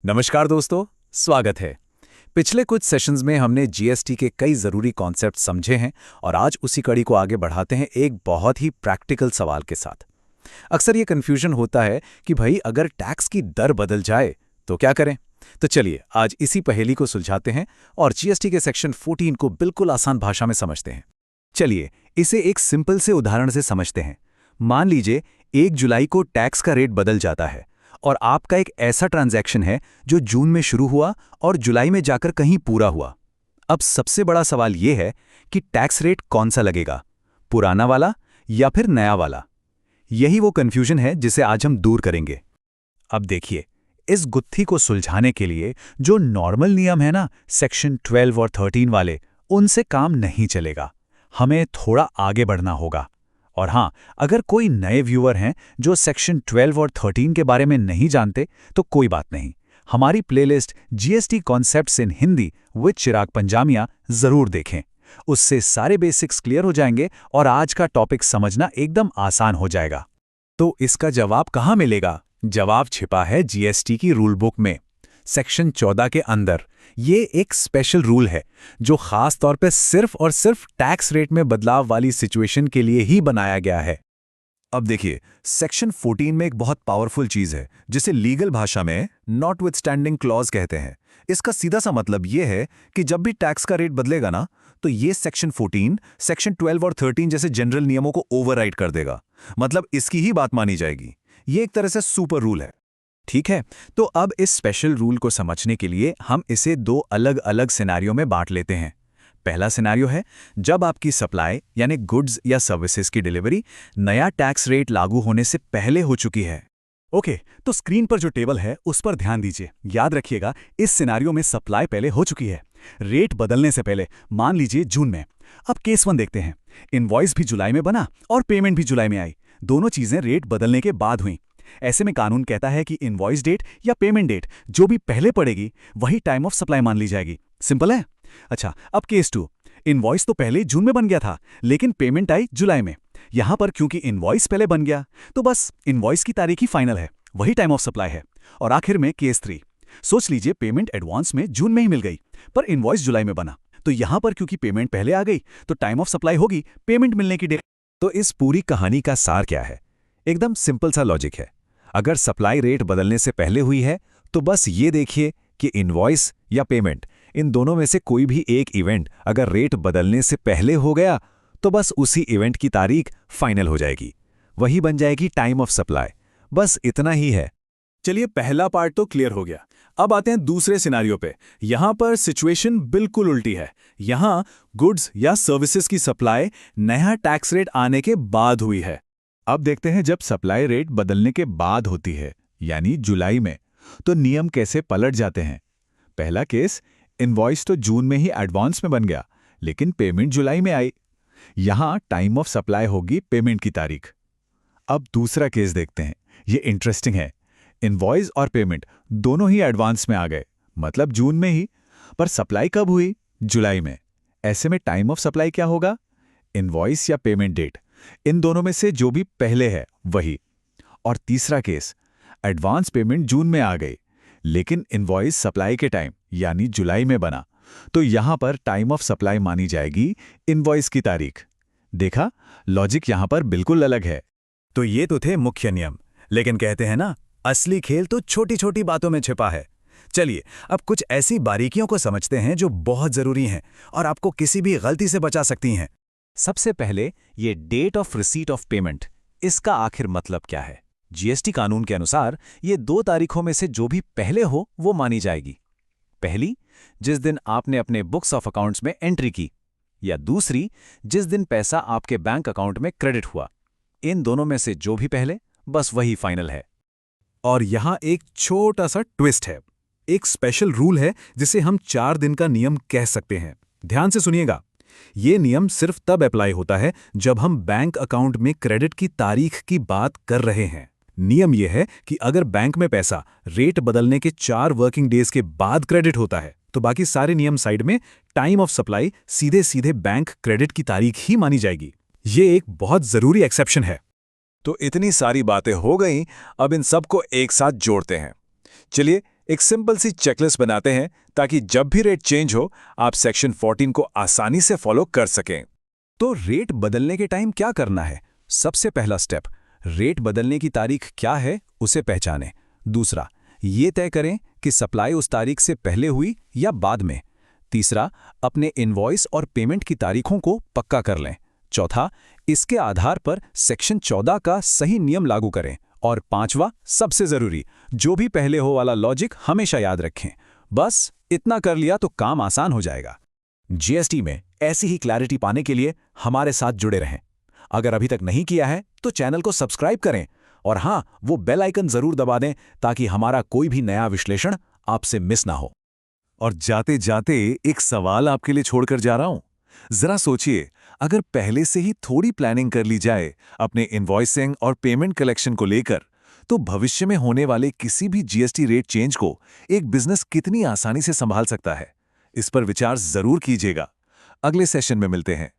नमस्कार दोस्तों, स्वागत है। पिछले कुछ सेशंस में हमने जीएसटी के कई ज़रूरी कॉन्सेप्ट समझे हैं और आज उसी कड़ी को आगे बढ़ाते हैं एक बहुत ही प्रैक्टिकल सवाल के साथ। अक्सर ये कन्फ्यूजन होता है कि भाई अगर टैक्स की दर बदल जाए तो क्या करें। तो चलिए आज इसी पहेली को सुलझाते हैं और जीएसटी के सेक्शन 14 को बिल्कुल आसान भाषा में समझते हैं। चलिए इसे एक सिंपल से उदाहरण से समझते हैं। मान लीजिए 1 जुलाई को टैक्स का रेट बदल जाता है और आपका एक ऐसा ट्रांजैक्शन है जो जून में शुरू हुआ और जुलाई में जाकर कहीं पूरा हुआ। अब सबसे बड़ा सवाल यह है कि टैक्स रेट कौन सा लगेगा, पुराना वाला या फिर नया वाला। यही वो कंफ्यूजन है जिसे आज हम दूर करेंगे। अब देखिए, इस गुत्थी को सुलझाने के लिए जो नॉर्मल नियम है ना, सेक्शन 12 और 13 वाले, उनसे काम नहीं चलेगा। हमें थोड़ा आगे बढ़ना होगा। और हाँ, अगर कोई नए व्यूअर हैं जो सेक्शन 12 और 13 के बारे में नहीं जानते तो कोई बात नहीं, हमारी playlist GST concepts in Hindi with Chirag Panjamiya जरूर देखें। उससे सारे बेसिक्स क्लियर हो जाएंगे और आज का टॉपिक समझना एकदम आसान हो जाएगा। तो इसका जवाब कहाँ मिलेगा? जवाब छिपा है जीएसटी की रूल बुक में, सेक्शन 14 के अंदर। ये एक स्पेशल रूल है जो खास तौर पे सिर्फ और सिर्फ टैक्स रेट में बदलाव वाली सिचुएशन के लिए ही बनाया गया है। अब देखिए, सेक्शन 14 में एक बहुत पावरफुल चीज है जिसे लीगल भाषा में नॉटविथस्टैंडिंग क्लॉज कहते हैं। इसका सीधा सा मतलब ये है कि जब भी टैक्स का रेट बदलेगा ना, तो ये सेक्शन 14, सेक्शन 12 और 13 जैसे जनरल नियमों को ओवरराइड कर देगा। मतलब इसकी ही बात मानी जाएगी। ये एक तरह से सुपर रूल है। ठीक है, तो अब इस स्पेशल रूल को समझने के लिए हम इसे दो अलग अलग सिनेरियो में बांट लेते हैं। पहला सिनेरियो है जब आपकी सप्लाई यानी गुड्स या सर्विसेज की डिलीवरी नया टैक्स रेट लागू होने से पहले हो चुकी है। ओके, तो स्क्रीन पर जो टेबल है उस पर ध्यान दीजिए। याद रखिएगा, इस सिनेरियो में सप्लाई पहले हो चुकी है, रेट बदलने से पहले, मान लीजिए जून में। अब केस 1 देखते हैं। इनवॉइस भी जुलाई में बना और पेमेंट भी जुलाई में आई। दोनों चीजें रेट बदलने के बाद हुई। ऐसे में कानून कहता है कि इनवॉइस डेट या पेमेंट डेट जो भी पहले पड़ेगी वही टाइम ऑफ सप्लाई मान ली जाएगी। सिंपल है। अच्छा, अब केस 2। इनवॉइस तो पहले जून में बन गया था लेकिन पेमेंट आई जुलाई में। यहां पर क्योंकि इनवॉइस पहले बन गया तो बस इनवॉइस की तारीख ही फाइनल है, वही टाइम ऑफ सप्लाई है। और आखिर में केस 3। सोच लीजिए पेमेंट एडवांस में जून में ही मिल गई पर इनवॉइस जुलाई में बना, तो यहां पर क्योंकि पेमेंट पहले आ गई तो टाइम ऑफ सप्लाई होगी पेमेंट मिलने की डेट। तो इस पूरी कहानी का सार क्या है? एकदम सिंपल सा लॉजिक है। अगर सप्लाई रेट बदलने से पहले हुई है तो बस ये देखिए कि इनवॉइस या पेमेंट, इन दोनों में से कोई भी एक इवेंट अगर रेट बदलने से पहले हो गया तो बस उसी इवेंट की तारीख फाइनल हो जाएगी, वही बन जाएगी टाइम ऑफ सप्लाई। बस इतना ही है। चलिए, पहला पार्ट तो क्लियर हो गया। अब आते हैं दूसरे सिनेरियो पे। यहां पर सिचुएशन बिल्कुल उल्टी है। यहां गुड्स या सर्विसेज की सप्लाई नया टैक्स रेट आने के बाद हुई है। अब देखते हैं जब सप्लाई रेट बदलने के बाद होती है यानी जुलाई में, तो नियम कैसे पलट जाते हैं। पहला केस, इनवॉइस तो जून में ही एडवांस में बन गया लेकिन पेमेंट जुलाई में आई। यहां टाइम ऑफ सप्लाई होगी पेमेंट की तारीख। अब दूसरा केस देखते हैं। ये इंटरेस्टिंग है। इनवॉइस और पेमेंट दोनों ही एडवांस में आ गए, मतलब जून में ही, पर सप्लाई कब हुई? जुलाई में। ऐसे में टाइम ऑफ सप्लाई क्या होगा? इनवॉइस या पेमेंट डेट, इन दोनों में से जो भी पहले है वही। और तीसरा केस, एडवांस पेमेंट जून में आ गई लेकिन इनवॉइस सप्लाई के टाइम यानी जुलाई में बना, तो यहां पर टाइम ऑफ सप्लाई मानी जाएगी इनवॉइस की तारीख। देखा, लॉजिक यहां पर बिल्कुल अलग है। तो ये तो थे मुख्य नियम, लेकिन कहते हैं ना, असली खेल तो छोटी छोटी बातों में छिपा है। चलिए अब कुछ ऐसी बारीकियों को समझते हैं जो बहुत जरूरी हैं और आपको किसी भी गलती से बचा सकती हैं। सबसे पहले ये date of receipt of payment, इसका आखिर मतलब क्या है? जीएसटी कानून के अनुसार ये 2 तारीखों में से जो भी पहले हो वो मानी जाएगी। पहली, जिस दिन आपने अपने बुक्स ऑफ अकाउंट्स में एंट्री की, या दूसरी, जिस दिन पैसा आपके बैंक अकाउंट में क्रेडिट हुआ। इन दोनों में से जो भी पहले, बस वही फाइनल है। और यहां एक छोटा सा ट्विस्ट है। एक स्पेशल रूल है जिसे हम 4 दिन का नियम कह सकते हैं। ध्यान से सुनिएगा। ये नियम सिर्फ तब अप्लाई होता है जब हम बैंक अकाउंट में क्रेडिट की तारीख की बात कर रहे हैं। नियम यह है कि अगर बैंक में पैसा रेट बदलने के 4 वर्किंग डेज के बाद क्रेडिट होता है तो बाकी सारे नियम साइड में, टाइम ऑफ सप्लाई सीधे सीधे बैंक क्रेडिट की तारीख ही मानी जाएगी। ये एक बहुत जरूरी एक्सेप्शन है। तो इतनी सारी बातें हो गईं, अब इन सबको एक साथ जोड़ते हैं। चलिए एक सिंपल सी चेकलिस्ट बनाते हैं ताकि जब भी रेट चेंज हो आप सेक्शन 14 को आसानी से फॉलो कर सकें। तो रेट बदलने के टाइम क्या करना है? सबसे पहला स्टेप, रेट बदलने की तारीख क्या है उसे पहचानें। दूसरा, ये तय करें कि सप्लाई उस तारीख से पहले हुई या बाद में। तीसरा, अपने इनवॉइस और पेमेंट की तारीखों को पक्का कर लें। चौथा, इसके आधार पर सेक्शन 14 का सही नियम लागू करें। और पांचवा, सबसे जरूरी, जो भी पहले हो वाला लॉजिक हमेशा याद रखें। बस इतना कर लिया तो काम आसान हो जाएगा। जीएसटी में ऐसी ही क्लैरिटी पाने के लिए हमारे साथ जुड़े रहें। अगर अभी तक नहीं किया है तो चैनल को सब्सक्राइब करें और हाँ, वो बेल आइकन जरूर दबा दें ताकि हमारा कोई भी नया विश्लेषण आपसे मिस ना हो। और जाते जाते एक सवाल आपके लिए छोड़कर जा रहा हूं। जरा सोचिए, अगर पहले से ही थोड़ी प्लानिंग कर ली जाए अपने इनवॉइसिंग और पेमेंट कलेक्शन को लेकर, तो भविष्य में होने वाले किसी भी जीएसटी रेट चेंज को एक बिजनेस कितनी आसानी से संभाल सकता है। इस पर विचार जरूर कीजिएगा। अगले सेशन में मिलते हैं।